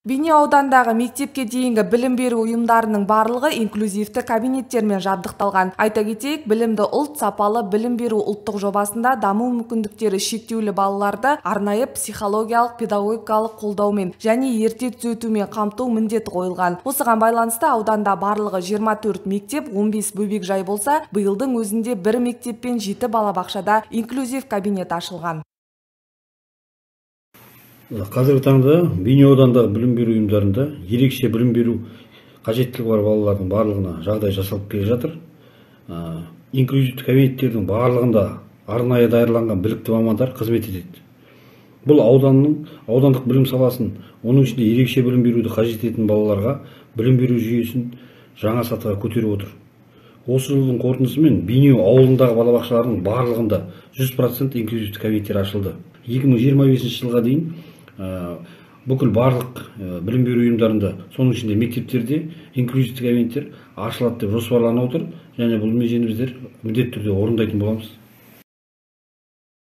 Бейнеу аудандағы мектепке дейінгі білім беру ұйымдарының барлығы инклюзивті кабинеттермен жабдықталған. Айта кетейік, білімді ұлт, сапалы білім беру ұлттық жобасында даму мүмкіндіктері шектеулі балаларды арнайы психологиялық, педагогикалық қолдаумен және ерте түзетумен қамту міндеті қойылған. Осыған байланысты ауданда барлығы 24 мектеп, 15 бөбек жай болса, биылдың өзінде бір мектеп пен 7 балабақшада инклюзив кабинет ашылған. Қазіргі таңда Бейнеу аудандағы білім беру ұйымдарында ерекше білім беру қажеттілігі бар балалардың барлығына жағдай жасалып келе жатыр. Инклюзивті кабинеттердің барлығында арнайы даярланған білікті мамандар қызмет етеді. Бұл аудандық білім саласын, оның ішінде ерекше білім беруді қажет ететін балаларға білім беру жүйесін жаңа сатыға көтеріп отыр. Осы жылдың қорытындысымен Бейнеу ауылындағы балабақшалардың барлығында 100% инклюзивті кабинеттер ашылды. 2025 жылға дейін бүкіл барлық білім беру ұйымдарында, соның ішінде мектептерде инклюзивті кабинеттер ашылады деп жоспарланып отыр, және бұл межені біздер міндетті түрде орындайтын боламыз.